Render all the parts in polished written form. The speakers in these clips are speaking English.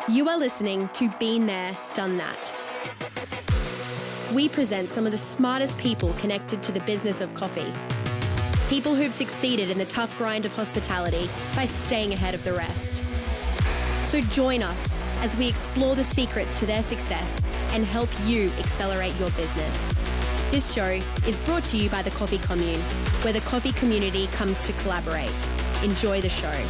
You are listening to Been There, Done That. We present some of the smartest people connected to the business of coffee. People who've succeeded in the tough grind of hospitality by staying ahead of the rest. So join us as we explore the secrets to their success and help you accelerate your business. This show is brought to you by the Coffee Commune, where the coffee community comes to collaborate. Enjoy the show.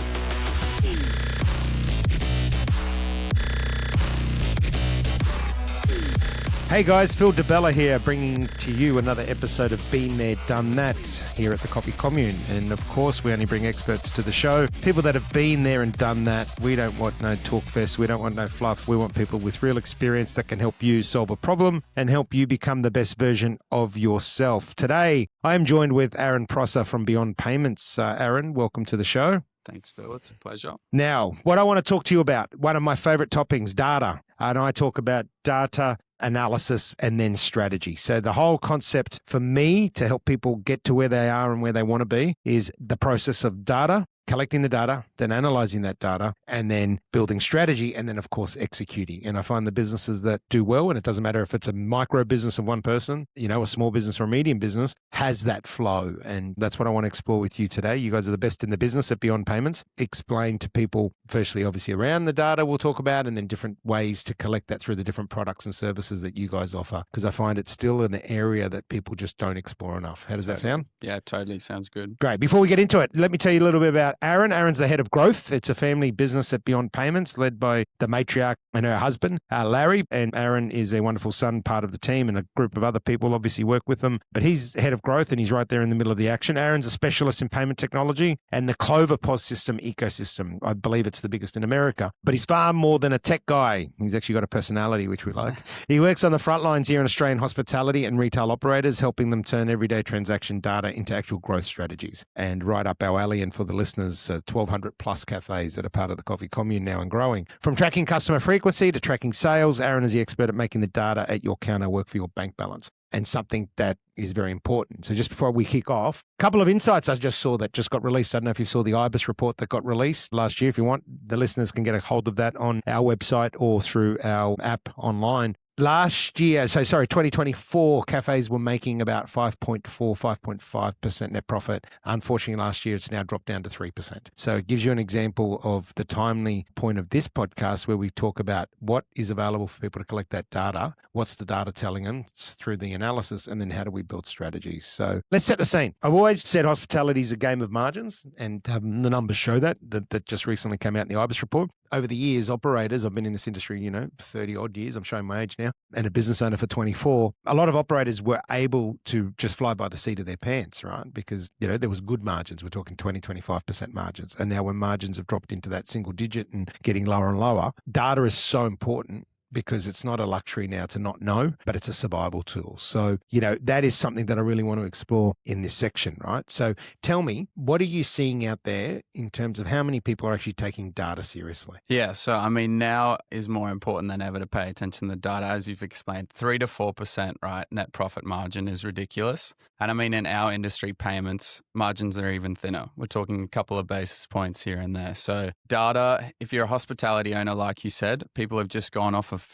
Hey guys, Phil DeBella here, bringing to you another episode of Been There, Done That here at the Coffee Commune. And of course, we only bring experts to the show, people that have been there and done that. We don't want no talk fest, we don't want no fluff. We want people with real experience that can help you solve a problem and help you become the best version of yourself. Today, I am joined with Aaron Prosser from Beyond Payments. Aaron, welcome to the show. Thanks, Phil. It's a pleasure. Now, what I want to talk to you about, one of my favorite topics, data. And I talk about data analysis and then strategy. So the whole concept for me to help people get to where they are and where they want to be is the process of data, collecting the data, then analyzing that data, and then building strategy, and then, of course, executing. And I find the businesses that do well, and it doesn't matter if it's a micro business of one person, a small business or a medium business, has that flow. And that's what I want to explore with you today. You guys are the best in the business at Beyond Payments. Explain to people, firstly, obviously, around the data we'll talk about, and then different ways to collect that through the different products and services that you guys offer, because I find it's still an area that people just don't explore enough. How does that sound? Yeah, totally. Sounds good. Great. Before we get into it, let me tell you a little bit about Aaron. Aaron's the head of growth. It's a family business at Beyond Payments led by the matriarch and her husband, Larry. And Aaron is a wonderful son, part of the team, and a group of other people obviously work with them. But he's head of growth and he's right there in the middle of the action. Aaron's a specialist in payment technology and the Clover POS system ecosystem. I believe it's the biggest in America. But he's far more than a tech guy. He's actually got a personality, which we like. He works on the front lines here in Australian hospitality and retail operators, helping them turn everyday transaction data into actual growth strategies. And right up our alley, and for the listeners, 1,200 plus cafes that are part of the Coffee Commune now and growing. From tracking customer frequency to tracking sales, Aaron is the expert at making the data at your counter work for your bank balance, and something that is very important. So just before we kick off, a couple of insights I just saw that just got released. I don't know if you saw the IBIS report that got released last year. If you want, the listeners can get a hold of that on our website or through our app online. Last year, 2024, cafes were making about 5.5% net profit. Unfortunately, last year, it's now dropped down to 3%. So it gives you an example of the timely point of this podcast where we talk about what is available for people to collect that data, what's the data telling them through the analysis, and then how do we build strategies. So let's set the scene. I've always said hospitality is a game of margins, and the numbers show that just recently came out in the IBIS report. Over the years, operators, I've been in this industry, 30 odd years, I'm showing my age now, and a business owner for 24. A lot of operators were able to just fly by the seat of their pants, right? Because, there was good margins. We're talking 20, 25% margins. And now when margins have dropped into that single digit and getting lower and lower, data is so important, because it's not a luxury now to not know, but it's a survival tool. So, that is something that I really want to explore in this section, right? So tell me, what are you seeing out there in terms of how many people are actually taking data seriously? Yeah, so now is more important than ever to pay attention to the data. As you've explained, 3 to 4%, right? Net profit margin is ridiculous. And in our industry, payments, margins are even thinner. We're talking a couple of basis points here and there. So data, if you're a hospitality owner, like you said, people have just gone off of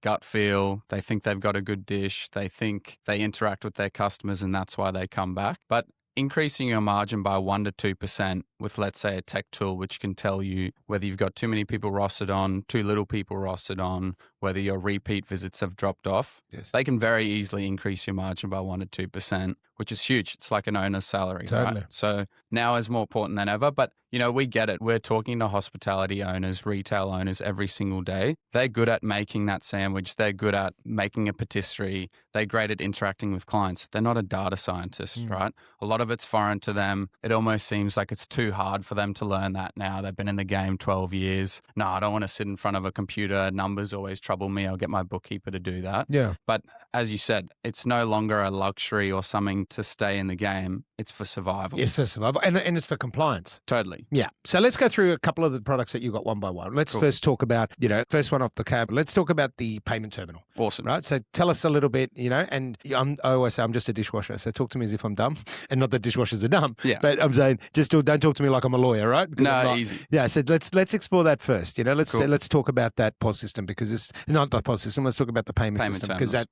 gut feel. They think they've got a good dish. They think they interact with their customers and that's why they come back. But increasing your margin by 1 to 2% with, let's say, a tech tool, which can tell you whether you've got too many people rostered on, too little people rostered on, whether your repeat visits have dropped off. Yes. They can very easily increase your margin by 1 to 2%, which is huge. It's like an owner's salary, Totally. right? So now is more important than ever. But, we get it. We're talking to hospitality owners, retail owners every single day. They're good at making that sandwich. They're good at making a patisserie. They're great at interacting with clients. They're not a data scientist, right? A lot of it's foreign to them. It almost seems like it's too hard for them to learn that now. They've been in the game 12 years. No, I don't want to sit in front of a computer. Numbers always trouble me. I'll get my bookkeeper to do that. Yeah. But as you said, it's no longer a luxury or something to stay in the game. It's for survival. It's for survival, and it's for compliance. Totally. Yeah. So let's go through a couple of the products that you got one by one. Let's first talk about, first one off the cab. Let's talk about the payment terminal. Awesome. Right. So tell us a little bit, and I always say I'm just a dishwasher. So talk to me as if I'm dumb, and not that dishwashers are dumb. Yeah. But I'm saying don't talk to me like I'm a lawyer, right? Because No, easy. Yeah. So let's explore that first. Let's talk about that POS system, because it's not the POS system. Let's talk about the payment system, because that,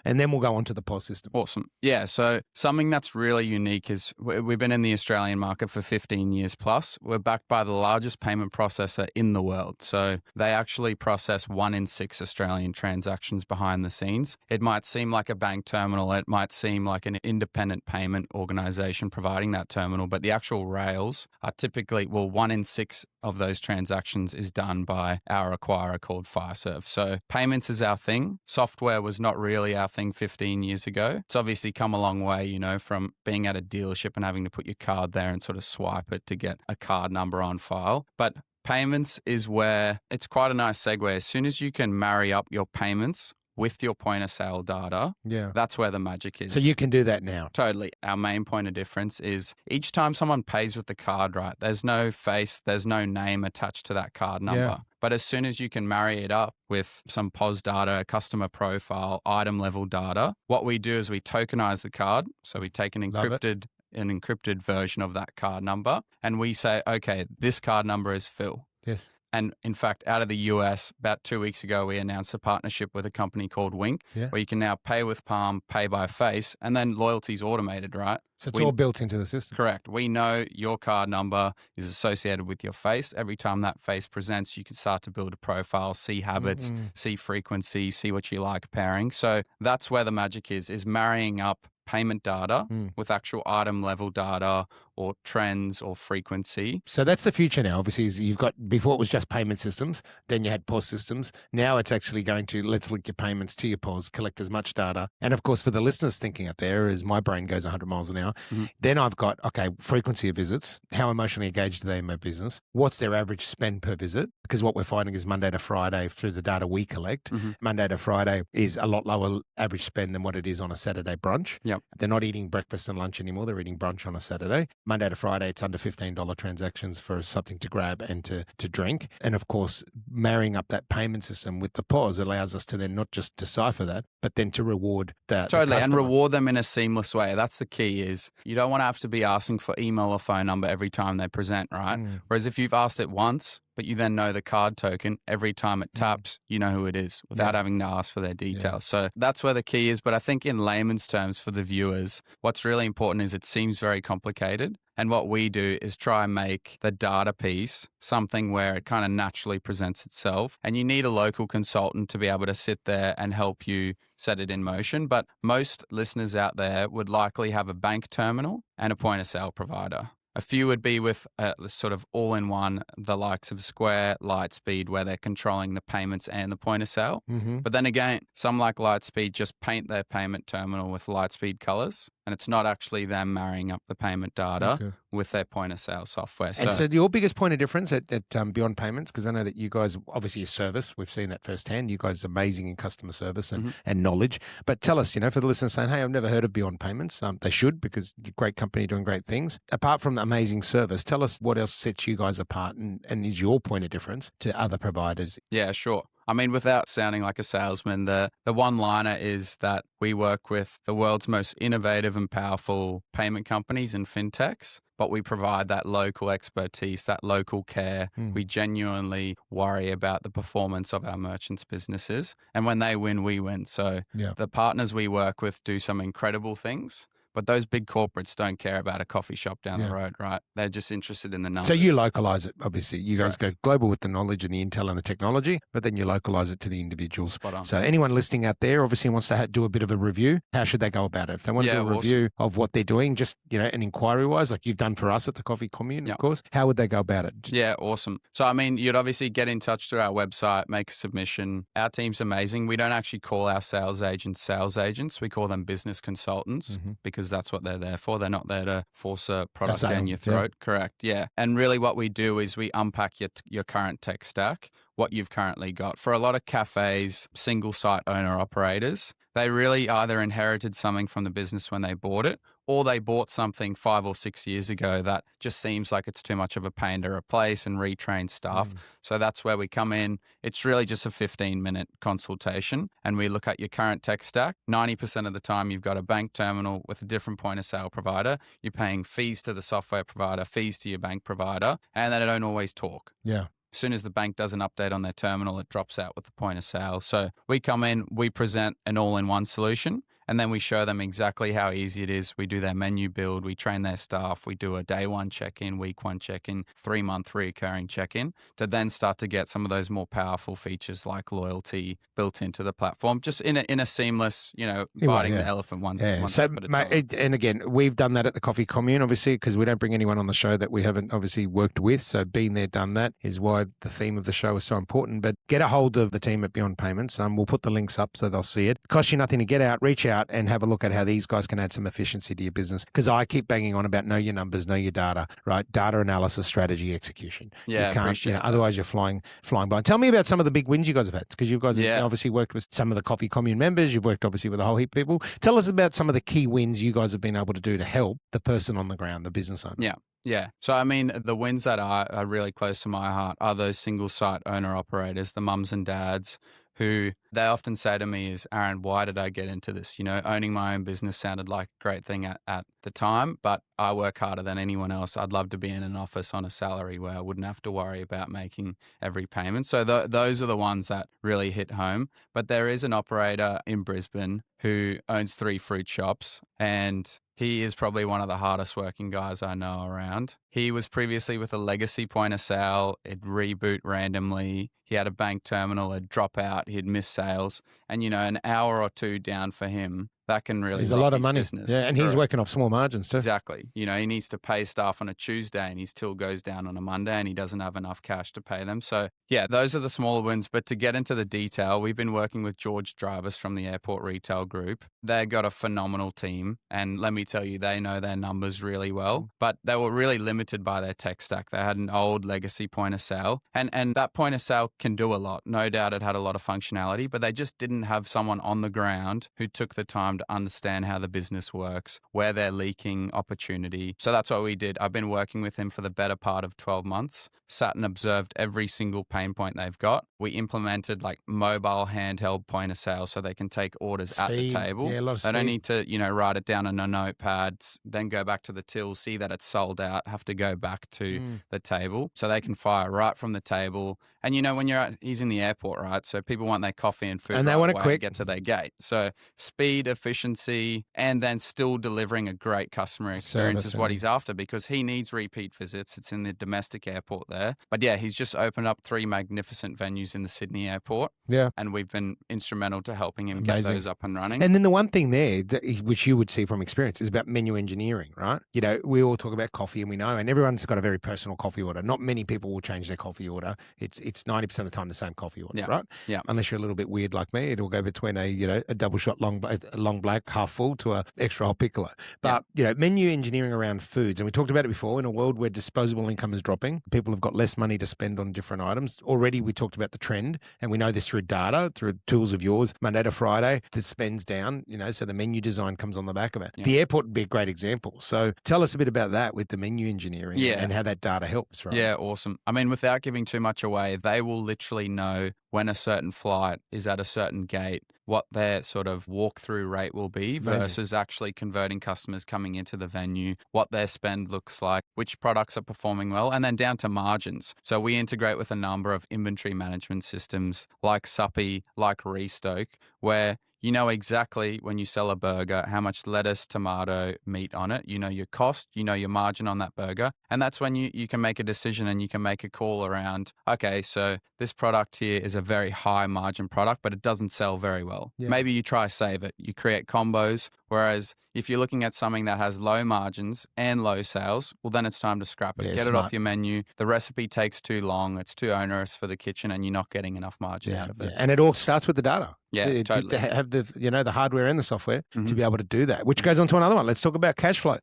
and then we'll go on to the POS system. Awesome. Yeah. So something that's really unique is we've been in the Australian market for 15 years plus. We're backed by the largest payment processor in the world. So they actually process 1 in 6 Australian transactions behind the scenes. It might seem like a bank terminal. It might seem like an independent payment organization providing that terminal, but the actual rails are typically, 1 in 6 of those transactions is done by our acquirer called Fiserv. So payments is our thing. Software was not really our thing 15 years ago. It's obviously come a long way, from being at a dealership and having to put your card there and sort of swipe it to get a card number on file. But payments is where it's quite a nice segue. As soon as you can marry up your payments with your point of sale data, that's where the magic is. So you can do that now. Totally. Our main point of difference is each time someone pays with the card, right, there's no face, there's no name attached to that card number. Yeah. But as soon as you can marry it up with some POS data, customer profile, item level data, what we do is we tokenize the card. So we take an encrypted version of that card number, and we say, okay, this card number is Phil. Yes. And in fact, out of the US, about 2 weeks ago, we announced a partnership with a company called Wink, where you can now pay with Palm, pay by face, and then loyalty's automated, right? So it's all built into the system. Correct. We know your card number is associated with your face. Every time that face presents, you can start to build a profile, see habits, see frequency, see what you like pairing. So that's where the magic is marrying up payment data with actual item level data or trends or frequency. So that's the future now. Obviously, you've got, before it was just payment systems, then you had POS systems. Now it's actually going to, let's link your payments to your POS, collect as much data. And of course, for the listeners thinking out there, as my brain goes 100 miles an hour, then I've got, frequency of visits, how emotionally engaged are they in my business? What's their average spend per visit? Because what we're finding is Monday to Friday, through the data we collect, Monday to Friday is a lot lower average spend than what it is on a Saturday brunch. Yep. They're not eating breakfast and lunch anymore. They're eating brunch on a Saturday. Monday to Friday, it's under $15 transactions for something to grab and to drink. And of course, marrying up that payment system with the POS allows us to then not just decipher that, but then to reward that. Totally, and reward them in a seamless way. That's the key, is you don't want to have to be asking for email or phone number every time they present, right? Whereas if you've asked it once, but you then know the card token, every time it taps, you know who it is without having to ask for their details. So that's where the key is. But I think in layman's terms for the viewers, what's really important is it seems very complicated. And what we do is try and make the data piece something where it kind of naturally presents itself. And you need a local consultant to be able to sit there and help you set it in motion. But most listeners out there would likely have a bank terminal and a point of sale provider. A few would be with sort of all-in-one, the likes of Square, Lightspeed, where they're controlling the payments and the point of sale. But then again, some like Lightspeed just paint their payment terminal with Lightspeed colors, and it's not actually them marrying up the payment data with their point of sale software. And so your biggest point of difference at Beyond Payments, because I know that you guys, obviously, your service, we've seen that firsthand. You guys are amazing in customer service and knowledge. But tell us, for the listeners saying, hey, I've never heard of Beyond Payments. They should, because you're a great company doing great things. Apart from the amazing service, tell us what else sets you guys apart and is your point of difference to other providers. Yeah, sure. I mean, without sounding like a salesman, the one-liner is that we work with the world's most innovative and powerful payment companies and fintechs, but we provide that local expertise, that local care. We genuinely worry about the performance of our merchants' businesses. And when they win, we win. So the partners we work with do some incredible things. But those big corporates don't care about a coffee shop down the road, right? They're just interested in the numbers. So you localize it, obviously. You guys go global with the knowledge and the intel and the technology, but then you localize it to the individuals. Spot on. So anyone listening out there obviously wants to do a bit of a review. How should they go about it? If they want to do a review of what they're doing, just, an inquiry-wise, like you've done for us at the Coffee Commune, of course, how would they go about it? Yeah, awesome. So, I mean, you'd obviously get in touch through our website, make a submission. Our team's amazing. We don't actually call our sales agents. We call them business consultants because because that's what they're there for. They're not there to force a product sale, down your throat. Correct. Yeah. And really what we do is we unpack your current tech stack, what you've currently got. For a lot of cafes, single site owner operators, they really either inherited something from the business when they bought it, or they bought something 5 or 6 years ago that just seems like it's too much of a pain to replace and retrain staff. So that's where we come in. It's really just a 15-minute consultation, and we look at your current tech stack. 90% of the time, you've got a bank terminal with a different point of sale provider. You're paying fees to the software provider, fees to your bank provider, and they don't always talk. Yeah. As soon as the bank does an update on their terminal, it drops out with the point of sale. So we come in, we present an all-in-one solution, and then we show them exactly how easy it is. We do their menu build, we train their staff, we do a day one check-in, week one check-in, 3-month recurring check-in, to then start to get some of those more powerful features like loyalty built into the platform, just in a seamless, biting the elephant one So, step at a time. and again, we've done that at the Coffee Commune, obviously, because we don't bring anyone on the show that we haven't obviously worked with. So been there, done that is why the theme of the show is so important. But get a hold of the team at Beyond Payments. We'll put the links up so they'll see it. Costs you nothing to get out, reach out and have a look at how these guys can add some efficiency to your business. Because I keep banging on about know your numbers, know your data, right? Data analysis, strategy, execution. Yeah, you can't, appreciate that. otherwise you're flying blind. Tell me about some of the big wins you guys have had, because you guys have Yeah. obviously worked with some of the Coffee Commune members. You've worked obviously with a whole heap of people. Tell us about some of the key wins you guys have been able to do to help the person on the ground, the business owner. Yeah. So, I mean, the wins that are really close to my heart are those single site owner operators, the mums and dads, who they often say to me is, Aaron, why did I get into this? Owning my own business sounded like a great thing at the time, but I work harder than anyone else. I'd love to be in an office on a salary where I wouldn't have to worry about making every payment. So those are the ones that really hit home. But there is an operator in Brisbane who owns 3 fruit shops, and he is probably one of the hardest working guys I know around. He was previously with a legacy point of sale. It'd reboot randomly. He had a bank terminal. It'd drop out. He'd miss sales. And, an hour or two down for him, that can really There's a rock lot of his money. business. Yeah, and he's working off small margins too. Exactly. He needs to pay staff on a Tuesday and he still goes down on a Monday and he doesn't have enough cash to pay them. So, yeah, those are the smaller wins. But to get into the detail, we've been working with George Drivers from the Airport Retail Group. They've got a phenomenal team. And let me tell you, they know their numbers really well. But they were really limited by their tech stack. They had an old legacy point of sale. And that point of sale can do a lot. No doubt it had a lot of functionality, but they just didn't have someone on the ground who took the time to understand how the business works, where they're leaking opportunity. So that's what we did. I've been working with him for the better part of 12 months, sat and observed every single pain point they've got. We implemented like mobile handheld point of sale so they can take orders at the table. Yeah, a lot of They don't speed. need to, write it down on a notepad, then go back to the till, see that it's sold out, have to go back to the table. So they can fire right from the table. And when he's in the airport, right? So people want their coffee and food And they right want it away quick. to get to their gate. So speed, efficiency, and then still delivering a great customer experience is what he's after, because he needs repeat visits. It's in the domestic airport there. But yeah, he's just opened up 3 magnificent venues in the Sydney airport. Yeah. And we've been instrumental to helping him Amazing. get those up and running. And then the one thing there, which you would see from experience, is about menu engineering, right? We all talk about coffee and we know, and everyone's got a very personal coffee order. Not many people will change their coffee order. It's 90% of the time the same coffee order, right? Yeah. Unless you're a little bit weird like me, it'll go between a double shot long black half full to a extra hot piccolo. But menu engineering around foods, and we talked about it before. In a world where disposable income is dropping, people have got less money to spend on different items. Already, we talked about the trend, and we know this through data, through tools of yours. Monday to Friday, the spend's down. So the menu design comes on the back of it. Yeah. The airport would be a great example. So tell us a bit about that with the menu engineering and how that data helps, right? Yeah, awesome. I mean, without giving too much away, they will literally know when a certain flight is at a certain gate, what their sort of walk-through rate will be versus actually converting customers coming into the venue, what their spend looks like, which products are performing well, and then down to margins. So we integrate with a number of inventory management systems like Suppy, like Restoke, where you know exactly when you sell a burger, how much lettuce, tomato, meat on it. You know your cost, you know your margin on that burger. And that's when you can make a decision and you can make a call around, okay, so this product here is a very high margin product, but it doesn't sell very well. Yeah. Maybe you try save it. You create combos Whereas if you're looking at something that has low margins and low sales, well, then it's time to scrap it. Yeah, Get it smart. off your menu. The recipe takes too long. It's too onerous for the kitchen and you're not getting enough margin out of it. And it all starts with the data. Yeah, totally. To have the hardware and the software Mhm. to be able to do that, which goes on to another one. Let's talk about cash flow.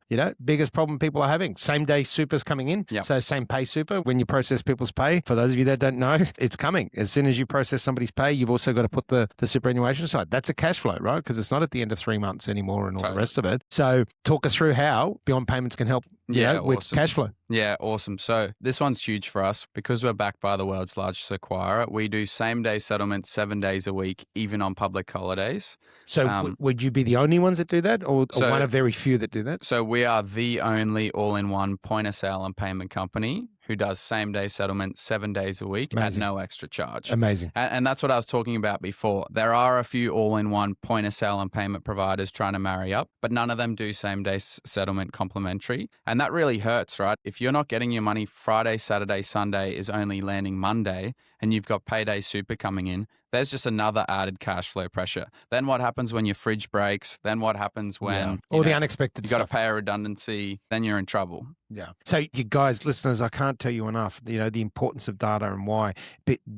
Biggest problem people are having, same day supers coming in. Yep. So same pay super, when you process people's pay, for those of you that don't know, it's coming. As soon as you process somebody's pay, you've also got to put the superannuation aside. That's a cash flow, right? Because it's not at the end of 3 months anymore and all the rest of it. So talk us through how Beyond Payments can help with awesome. cash flow. Yeah, awesome. So this one's huge for us because we're backed by the world's largest acquirer. We do same-day settlement 7 days a week, even on public holidays. So would you be the only ones that do that or one of very few that do that? So we are the only all-in-one point-of-sale and payment company who does same-day settlement 7 days a week at no extra charge. Amazing. And that's what I was talking about before. There are a few all-in-one point-of-sale and payment providers trying to marry up, but none of them do same-day settlement complimentary. And that really hurts, right? If you're not getting your money Friday, Saturday, Sunday is only landing Monday, and you've got payday super coming in, there's just another added cash flow pressure. Then what happens when your fridge breaks? Then what happens when all the unexpected you stuff. got to pay a redundancy? Then you're in trouble. Yeah. So you guys, listeners, I can't tell you enough, the importance of data and why.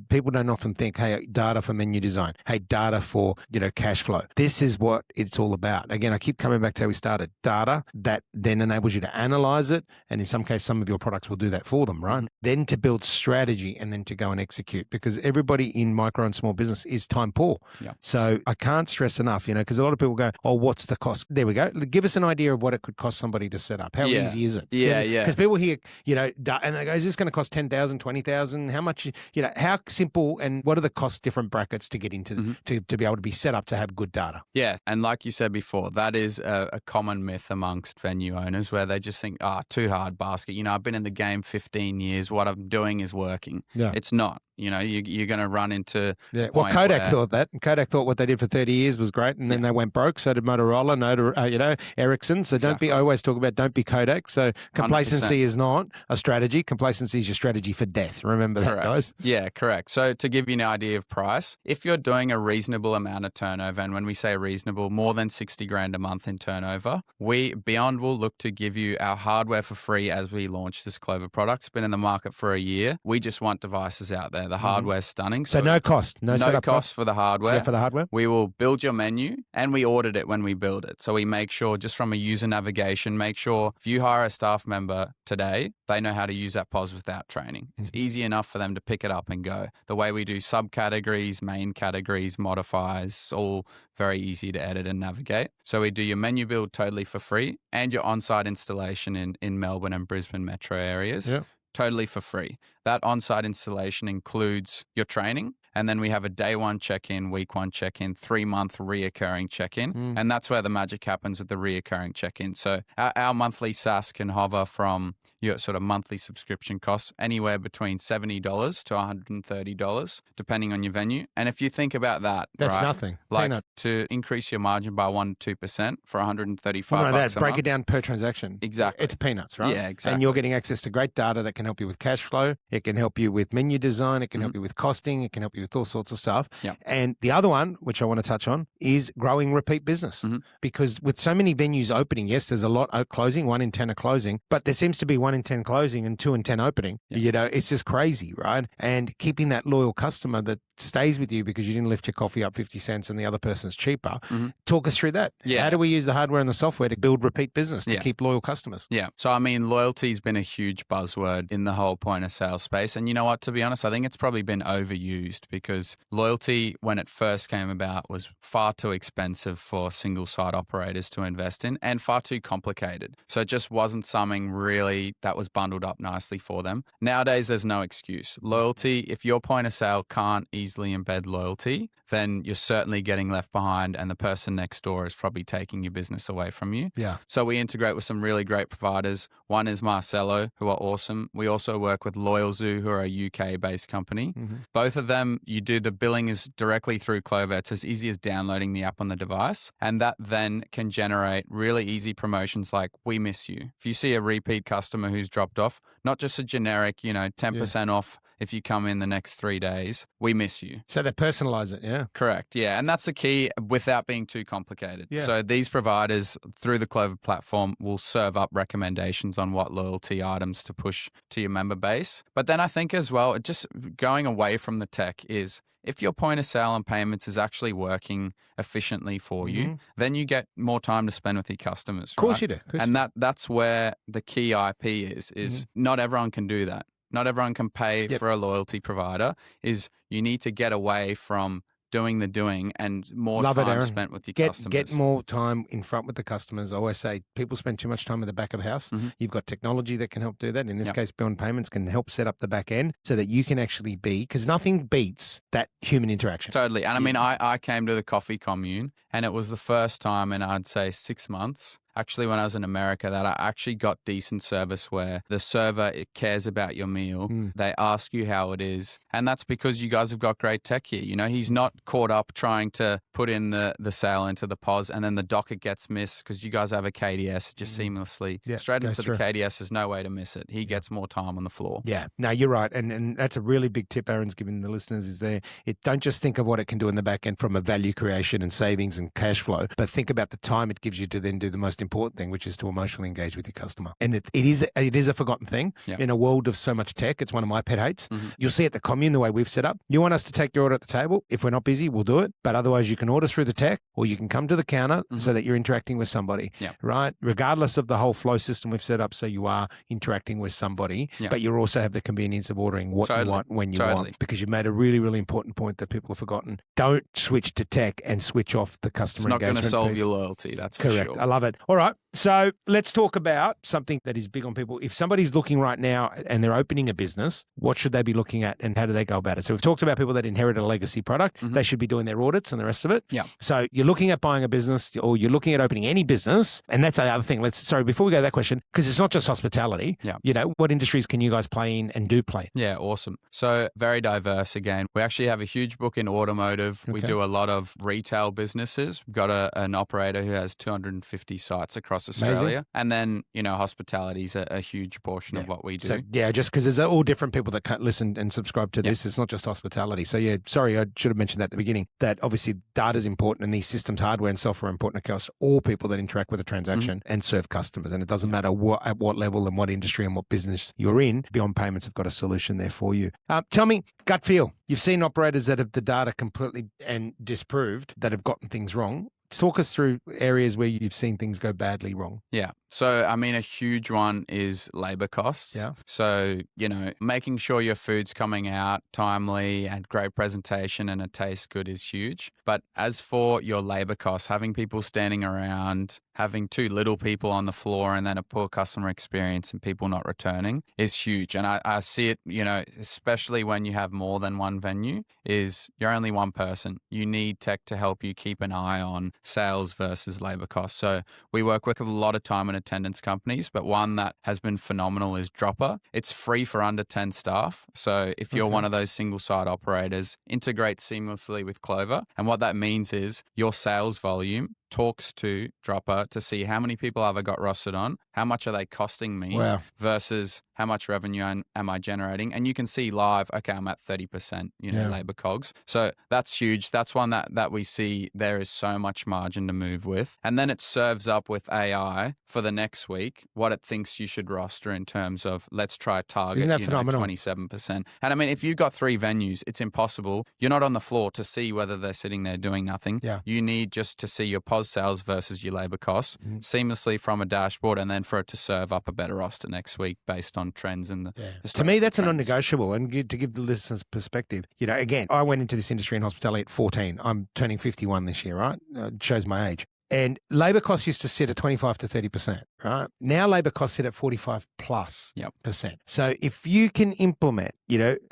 People don't often think, hey, data for menu design, hey, data for, cash flow. This is what it's all about. Again, I keep coming back to how we started. Data that then enables you to analyze it. And in some cases, some of your products will do that for them, right? Then to build strategy and then to go and execute, because everybody in micro and small business is time poor. Yeah. So I can't stress enough, because a lot of people go, oh, what's the cost? There we go. Give us an idea of what it could cost somebody to set up. How easy is it? Yeah. Because people hear, and they go, is this going to cost 10,000, 20,000? How much, how simple and what are the cost different brackets to get into to be able to be set up to have good data? Yeah. And like you said before, that is a common myth amongst venue owners where they just think, too hard basket. I've been in the game 15 years. What I'm doing is working. Yeah. It's not. You're going to run into. Yeah. Well, Kodak thought that. Kodak thought what they did for 30 years was great, and then they went broke. So did Motorola, Ericsson. So I always talk about don't be Kodak. So complacency 100%. Is not a strategy. Complacency is your strategy for death. Remember that, guys? Yeah, correct. So to give you an idea of price, if you're doing a reasonable amount of turnover, and when we say reasonable, more than 60 grand a month in turnover, we, Beyond, will look to give you our hardware for free as we launch this Clover product. It's been in the market for a year. We just want devices out there. The hardware's stunning. So no cost. No cost for the hardware. Yeah, for the hardware. We will build your menu and we audit it when we build it. So we make sure, just from a user navigation, make sure if you hire a staff member today, they know how to use that POS without training. It's easy enough for them to pick it up and go. The way we do subcategories, main categories, modifiers, all very easy to edit and navigate. So we do your menu build totally for free and your on-site installation in Melbourne and Brisbane metro areas. Yep. Totally for free. That on-site installation includes your training, and then we have a day one check-in, week one check-in, 3-month reoccurring check-in, and that's where the magic happens with the reoccurring check-in. So our monthly SaaS can hover from your sort of monthly subscription costs anywhere between $70 to $130, depending on your venue. And if you think about that, that's right, nothing. Like Peanut. to increase your margin by 1-2% for $135 break it down per transaction. Exactly. It's peanuts, right? Yeah, exactly. And you're getting access to great data that can help you with cash flow. It can help you with menu design. It can help you with costing. It can help you with all sorts of stuff. Yep. And the other one, which I want to touch on, is growing repeat business. Because with so many venues opening, yes, there's a lot closing, 1 in 10 are closing, but there seems to be 1 in 10 closing and 2 in 10 opening. It's just crazy, right? And keeping that loyal customer that stays with you because you didn't lift your coffee up 50 cents and the other person's cheaper. Talk us through that. Yeah. How do we use the hardware and the software to build repeat business, to keep loyal customers? Yeah. So, I mean, loyalty's been a huge buzzword in the whole point of sale space. And you know what, to be honest, I think it's probably been overused because loyalty, when it first came about, was far too expensive for single site operators to invest in and far too complicated. So it just wasn't something really that was bundled up nicely for them. Nowadays, there's no excuse. Loyalty, if your point of sale can't easily embed loyalty, then you're certainly getting left behind and the person next door is probably taking your business away from you. Yeah. So we integrate with some really great providers. One is Marcello, who are awesome. We also work with LoyalZoo, who are a UK-based company. Both of them, you do the billing is directly through Clover. It's as easy as downloading the app on the device. And that then can generate really easy promotions like, we miss you. If you see a repeat customer who's dropped off, not just a generic, 10% off if you come in the next 3 days, we miss you. So they personalize it, yeah? Correct. Yeah. And that's the key without being too complicated. Yeah. So these providers through the Clover platform will serve up recommendations on what loyalty items to push to your member base. But then I think as well, just going away from the tech is if your point of sale and payments is actually working efficiently for you, then you get more time to spend with your customers. Of course you do. And that's where the key IP is not everyone can do that. Not everyone can pay for a loyalty provider. Is you need to get away from doing the doing and more time spent with your customers. Get more time in front with the customers. I always say people spend too much time at the back of the house. You've got technology that can help do that. In this case, Beyond Payments can help set up the back end so that you can actually be, because nothing beats that human interaction. Totally. And I mean, I came to the coffee commune and it was the first time in, I'd say, 6 months, actually when I was in America, that I actually got decent service where the server cares about your meal. They ask you how it is. And that's because you guys have got great tech here. You know, he's not caught up trying to put in the sale into the POS and then the docket gets missed because you guys have a KDS just seamlessly straight into the KDS. There's no way to miss it. He gets more time on the floor. Yeah, no, you're right. And that's a really big tip Aaron's giving the listeners is there. Don't just think of what it can do in the back end from a value creation and savings and cash flow, but think about the time it gives you to then do the most important thing, which is to emotionally engage with your customer. And it is a forgotten thing in a world of so much tech. It's one of my pet hates. You'll see at the commune the way we've set up. You want us to take your order at the table. If we're not busy, we'll do it. But otherwise, you can order through the tech or you can come to the counter so that you're interacting with somebody, right? Regardless of the whole flow system we've set up, so you are interacting with somebody, but you also have the convenience of ordering what you want when you want, because you've made a really, really important point that people have forgotten. Don't switch to tech and switch off the customer engagement. It's not going to solve your loyalty, that's correct. For sure. I love it. All right. So let's talk about something that is big on people. If somebody's looking right now and they're opening a business, what should they be looking at and how do they go about it? So we've talked about people that inherit a legacy product. They should be doing their audits and the rest of it. Yeah. So you're looking at buying a business or you're looking at opening any business. And that's the other thing. Before we go to that question, because it's not just hospitality. Yeah. You know, what industries can you guys play in and do play? Yeah, awesome. So very diverse again. We actually have a huge book in automotive. We do a lot of retail businesses. We've got an operator who has 250 sites across Australia. Amazing. And then, you know, hospitality is a huge portion of what we do. So, just because there's all different people that can listen and subscribe to this. It's not just hospitality. So, sorry, I should have mentioned that at the beginning, that obviously data is important and these systems, hardware and software are important across all people that interact with a transaction and serve customers. And it doesn't matter at what level and what industry and what business you're in, Beyond Payments have got a solution there for you. Tell me, gut feel. You've seen operators that have the data completely and disproved that have gotten things wrong. Talk us through areas where you've seen things go badly wrong. Yeah. So, I mean, a huge one is labor costs. Yeah. So, you know, making sure your food's coming out timely and great presentation and it tastes good is huge. But as for your labor costs, having people standing around, having too little people on the floor and then a poor customer experience and people not returning is huge. And I see it, you know, especially when you have more than one venue, is you're only one person. You need tech to help you keep an eye on sales versus labor costs. So we work with a lot of time and attendance companies, but one that has been phenomenal is Dropper. It's free for under 10 staff. So if you're one of those single site operators, integrate seamlessly with Clover. And what that means is your sales volume talks to Dropper to see how many people have I got rostered on, how much are they costing me versus how much revenue am I generating. And you can see live, okay, I'm at 30%, labor cogs. So that's huge. That's one that we see there is so much margin to move with. And then it serves up with AI for the next week, what it thinks you should roster in terms of let's try target, 27%. And I mean, if you've got 3 venues, it's impossible. You're not on the floor to see whether they're sitting there doing nothing. Yeah. You need just to see your POS sales versus your labor costs seamlessly from a dashboard and then for it to serve up a better roster next week based on trends and the to me that's a non-negotiable. And to give the listeners perspective, again, I went into this industry in hospitality at 14. I'm turning 51 this year, right? It shows my age. And labor costs used to sit at 25 to 30%, right? Now labor costs sit at 45 plus %. So if you can implement,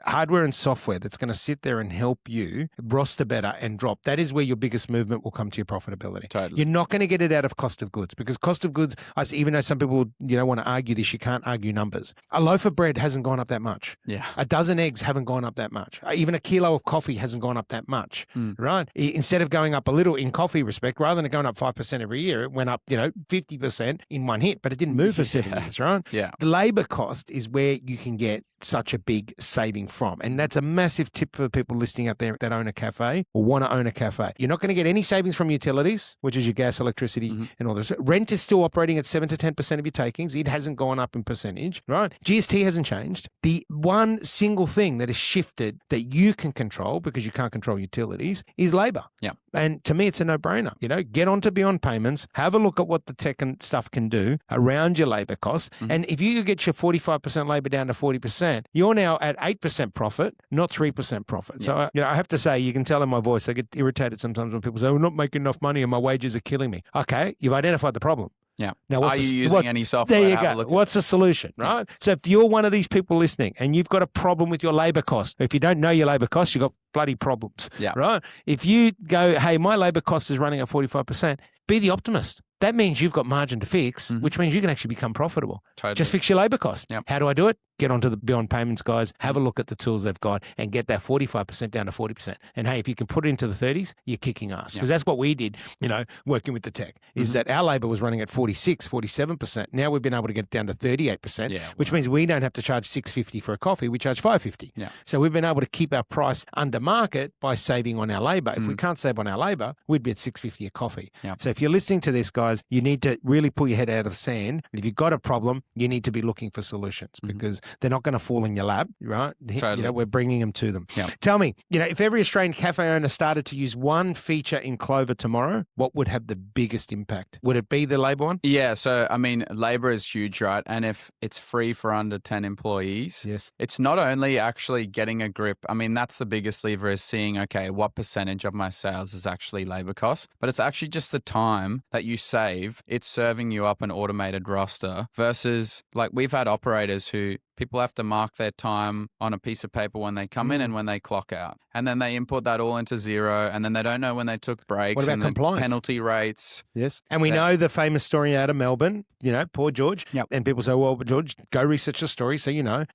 hardware and software that's going to sit there and help you roster better and drop, that is where your biggest movement will come to your profitability. Totally. You're not going to get it out of cost of goods, because cost of goods, even though some people, want to argue this, you can't argue numbers. A loaf of bread hasn't gone up that much. Yeah. A dozen eggs haven't gone up that much. Even a kilo of coffee hasn't gone up that much, right? Instead of going up a little in coffee respect, rather than it going up 5 5% every year. It went up, 50% in one hit, but it didn't move for 7 years, right? Yeah. The labor cost is where you can get such a big saving from. And that's a massive tip for people listening out there that own a cafe or want to own a cafe. You're not going to get any savings from utilities, which is your gas, electricity, and all this. Rent is still operating at 7 to 10% of your takings. It hasn't gone up in percentage, right? GST hasn't changed. The one single thing that has shifted that you can control, because you can't control utilities, is labor. Yeah. And to me, it's a no-brainer. Get onto Beyond Payments, have a look at what the tech and stuff can do around your labor costs. And if you could get your 45% labor down to 40%, you're now at 8% profit, not 3% profit. Yeah. So, I have to say, you can tell in my voice, I get irritated sometimes when people say, we're not making enough money and my wages are killing me. Okay, you've identified the problem. Yeah. Now, are you using any software? There you go. What's the solution, right? Yeah. So if you're one of these people listening and you've got a problem with your labor cost, if you don't know your labor cost, you've got bloody problems, right? If you go, hey, my labor cost is running at 45%, be the optimist. That means you've got margin to fix, which means you can actually become profitable. Totally. Just fix your labor cost. Yep. How do I do it? Get onto the Beyond Payments guys, have a look at the tools they've got and get that 45% down to 40%. And hey, if you can put it into the 30s, you're kicking ass. Because that's what we did, working with the tech, is that our labor was running at 46, 47%. Now we've been able to get it down to 38%, which means we don't have to charge $6.50 for a coffee. We charge $5.50. Yeah. So we've been able to keep our price under market by saving on our labor. If we can't save on our labor, we'd be at $6.50 a coffee. Yeah. So if you're listening to this, guys, you need to really pull your head out of the sand. If you've got a problem, you need to be looking for solutions because they're not going to fall in your lap, right? Totally. We're bringing them to them. Yeah. Tell me, if every Australian cafe owner started to use one feature in Clover tomorrow, what would have the biggest impact? Would it be the labor one? Yeah. So, labor is huge, right? And if it's free for under 10 employees, it's not only actually getting a grip. That's the biggest lever, is seeing, okay, what percentage of my sales is actually labor costs, but it's actually just the time that you save. It's serving you up an automated roster versus, like, we've had operators who people have to mark their time on a piece of paper when they come in and when they clock out. And then they input that all into Xero, and then they don't know when they took breaks. What about and compliance? Penalty rates. Yes. And we know the famous story out of Melbourne, poor George. Yep. And people say, well, George, go research the story. So,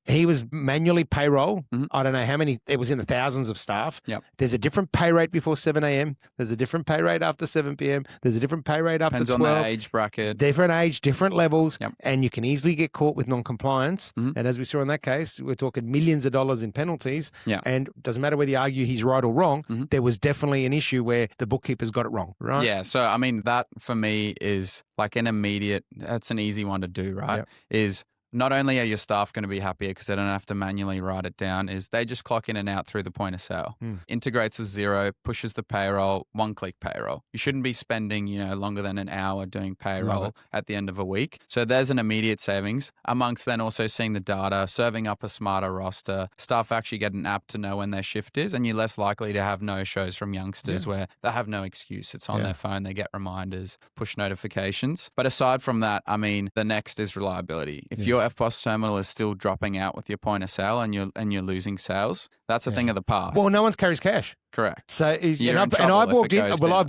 he was manually payroll. I don't know how many, it was in the thousands of staff. Yep. There's a different pay rate before 7 a.m. There's a different pay rate after 7 p.m. There's a different pay rate after 12. Depends on the age bracket. Different age, different levels. Yep. And you can easily get caught with non-compliance. And as we saw in that case, we're talking millions of dollars in penalties. Yeah. And it doesn't matter whether you argue he's right or wrong. There was definitely an issue where the bookkeepers got it wrong, right? Yeah. So, that for me is like an immediate, that's an easy one to do, right? Yep. Is not only are your staff going to be happier because they don't have to manually write it down, is they just clock in and out through the point of sale. Integrates with Xero, pushes the payroll, one-click payroll. You shouldn't be spending, longer than an hour doing payroll at the end of a week. So there's an immediate savings, amongst then also seeing the data, serving up a smarter roster. Staff actually get an app to know when their shift is, and you're less likely to have no-shows from youngsters where they have no excuse. It's on their phone, they get reminders, push notifications. But aside from that, the next is reliability. If your FPOS terminal is still dropping out with your point of sale and you're losing sales, that's a thing of the past. Well, no one carries cash. Correct. So, I've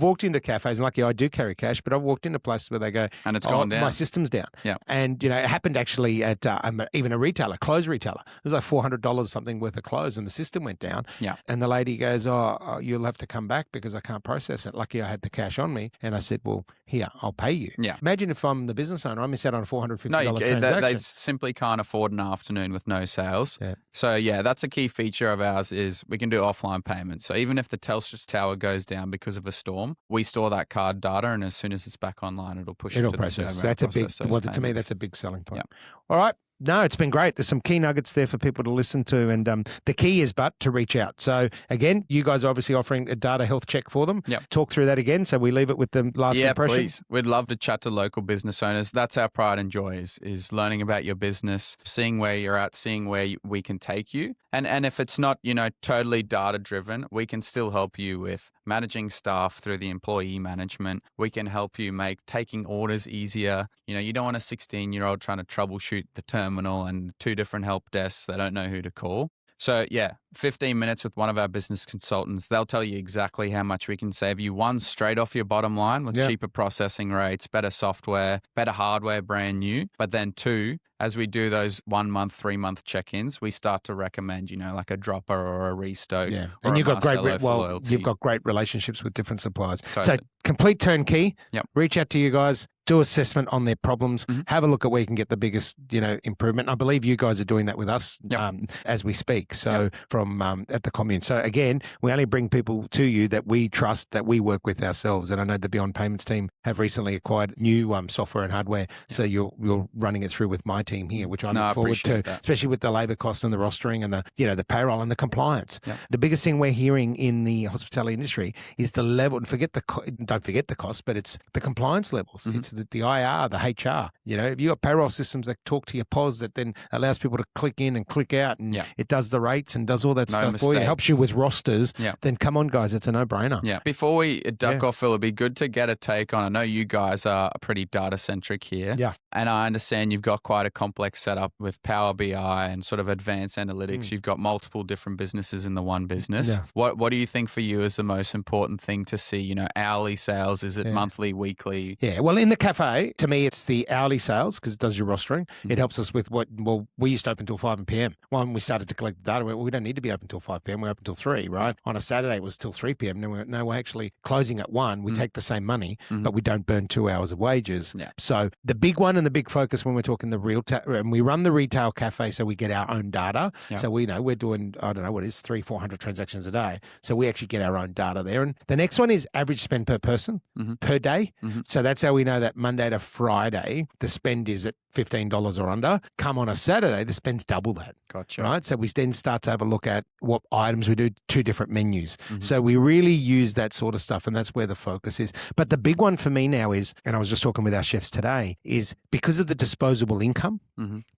walked into cafes, and lucky I do carry cash, but I've walked into places where they go, and it's gone down. My system's down. Yeah. And, it happened actually at even a retailer, clothes retailer. It was like $400 something worth of clothes, and the system went down. Yeah. And the lady goes, you'll have to come back because I can't process it. Lucky I had the cash on me. And I said, well, here, I'll pay you. Yeah. Imagine if I'm the business owner, I miss out on a $450 transaction. They simply can't afford an afternoon with no sales. Yeah. So, that's a key feature of ours, is we can do offline payments. So even if the Telstra's tower goes down because of a storm, we store that card data, and as soon as it's back online, it'll push it to the server. That's a big, to me, that's a big selling point. Yep. All right. No, it's been great. There's some key nuggets there for people to listen to. And the key is to reach out. So again, you guys are obviously offering a data health check for them. Yep. Talk through that again. So we leave it with the last impression. Yeah, please. We'd love to chat to local business owners. That's our pride and joy, is learning about your business, seeing where you're at, seeing where we can take you. And if it's not, totally data driven, we can still help you with managing staff through the employee management. We can help you make taking orders easier. You don't want a 16-year-old trying to troubleshoot the terminal and 2 different help desks. They don't know who to call. So 15 minutes with one of our business consultants. They'll tell you exactly how much we can save you. 1, straight off your bottom line with cheaper processing rates, better software, better hardware, brand new. But then 2, as we do those 1 month, 3 month check-ins, we start to recommend, like a dropper or a restoke. Yeah, or and a you've got great Marcello for loyalty. you've got great relationships with different suppliers. Totally. So complete turnkey. Yep. Reach out to you guys. Do assessment on their problems. Mhm. Have a look at where you can get the biggest, improvement. And I believe you guys are doing that with us Yep. as we speak. So from at the Commune. So again, we only bring people to you that we trust, that we work with ourselves. And I know the Beyond Payments team have recently acquired new software and hardware. So you're running it through with my team here, which I look forward to, especially with the labour costs and the rostering and the payroll and the compliance. Yep. The biggest thing we're hearing in the hospitality industry is the level. Don't forget the cost, but it's the compliance levels. Mhm. It's the IR, the HR. If you got payroll systems that talk to your POS that then allows people to click in and click out, and it does the rates and does all that stuff for you, helps you with rosters, then come on, guys, it's a no-brainer. Yeah. Before we duck off, Phil, it'd be good to get a take on, I know you guys are pretty data-centric here. Yeah. And I understand you've got quite a complex setup with Power BI and sort of advanced analytics. You've got multiple different businesses in the one business. Yeah. What do you think for you is the most important thing to see? Hourly sales? Is it monthly, weekly? Yeah. Well, in the cafe, to me, it's the hourly sales because it does your rostering. It helps us with we used to open till 5 p.m. When we started to collect the data, we don't need to be open till 5 p.m. We're open till 3, right? On a Saturday, it was till 3 p.m. No, we're actually closing at 1. We take the same money, but we don't burn 2 hours of wages. Yeah. So the big one and the big focus when we're talking the and we run the retail cafe, so we get our own data. Yeah. So we know we're doing, I don't know what it is, 300-400 transactions a day. So we actually get our own data there. And the next one is average spend per person per day. So that's how we know that Monday to Friday, the spend is at $15 or under. Come on a Saturday, the spend's double that. Gotcha. Right? So we then start to have a look at what items we do, 2 different menus. So we really use that sort of stuff, and that's where the focus is. But the big one for me now is, and I was just talking with our chefs today, is because of the disposable income,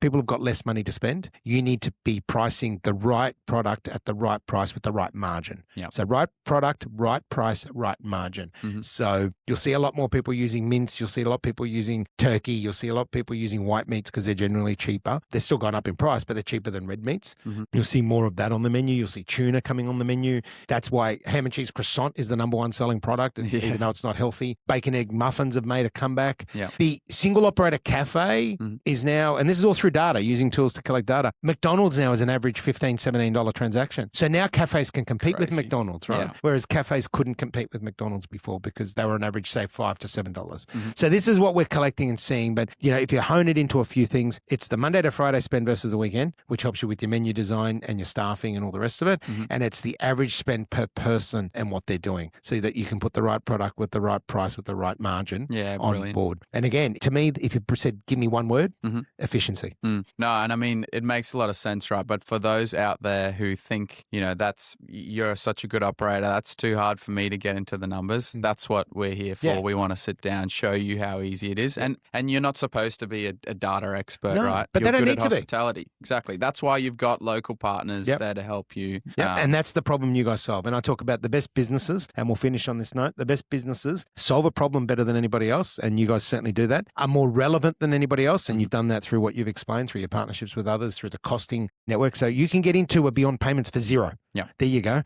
people have got less money to spend. You need to be pricing the right product at the right price with the right margin. Yep. So right product, right price, right margin. So you'll see a lot more people using mince. You'll see a lot of people using turkey. You'll see a lot of people using white meats because they're generally cheaper. They're still gone up in price, but they're cheaper than red meats. You'll see more of that on the menu. You'll see tuna coming on the menu. That's why ham and cheese croissant is the number 1 selling product, even though it's not healthy. Bacon egg muffins have made a comeback. Yeah. The single operator cafe is now, and this is all through data, using tools to collect data. McDonald's now is an average $15, $17 transaction. So now cafes can compete with McDonald's, right? Yeah. Whereas cafes couldn't compete with McDonald's before because they were on average, say, $5 to $7. So this is what we're collecting and seeing. But, if you hone it into a few things, it's the Monday to Friday spend versus the weekend, which helps you with your menu design and your staffing and all the rest of it. And it's the average spend per person and what they're doing so that you can put the right product with the right price, with the right margin on board. And again, to me, if you said, give me one word, efficiency. No, and I mean, it makes a lot of sense, right? But for those out there who think, you're such a good operator, that's too hard for me to get into the numbers. That's what we're here for. Yeah. We want to sit down, show you how easy it is. And you're not supposed to be a data expert, No, right? but you're they don't good need at to be. hospitality. Exactly. That's why you've got local partners there to help you. Yeah, and that's the problem you guys solve. And I talk about the best businesses, and we'll finish on this note. The best businesses solve a problem better than anybody else, and you guys certainly do that, are more relevant than anybody else, and you've done that through what you've explained, through your partnerships with others, through the costing network. So you can get into a Beyond Payments for zero. Yeah. There you go.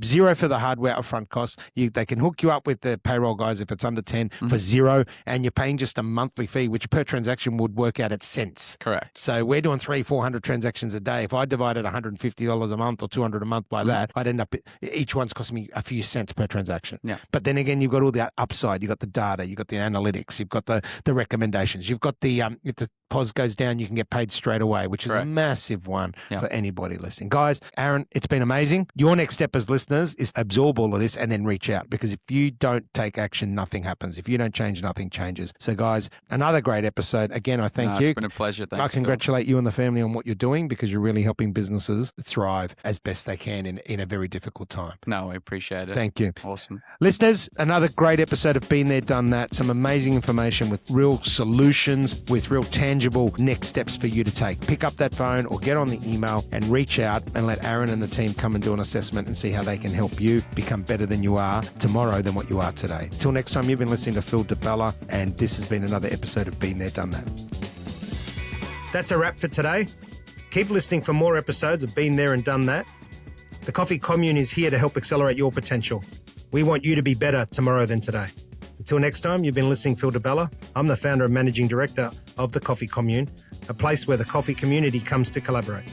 Zero for the hardware upfront costs. They can hook you up with the payroll guys if it's under 10 for zero, and you're paying just a monthly fee, which per transaction would work out at cents. Correct. So we're doing 300-400 transactions a day. If I divided $150 a month or $200 a month by that, I'd end up, each one's costing me a few cents per transaction. Yeah. But then again, you've got all the upside. You've got the data, you've got the analytics, you've got the recommendations, you've got the, if the POS goes down, you can get paid straight away, which is a massive one for anybody listening. Guys, Aaron, it's been amazing. Your next step as listeners is absorb all of this and then reach out, because if you don't take action, nothing happens. If you don't change, nothing changes. So guys, another great episode. Again, I thank you. It's been a pleasure. Thanks, I congratulate you and the family on what you're doing, because you're really helping businesses thrive as best they can in a very difficult time. No, we appreciate it. Thank you. Awesome. Listeners, another great episode of Been There, Done That. Some amazing information with real solutions, with real tangible next steps for you to take. Pick up that phone or get on the email and reach out and let Aaron and the team come and do an assessment and see how they can help you become better than you are tomorrow than what you are today. Till next time, you've been listening to Phil DeBella, and this has been another episode of Been There, Done That. That's a wrap for today. Keep listening for more episodes of Been There and Done That. The Coffee Commune is here to help accelerate your potential. We want you to be better tomorrow than today. Till next time, you've been listening to Phil DeBella. I'm the founder and managing director of the Coffee Commune, a place where the coffee community comes to collaborate.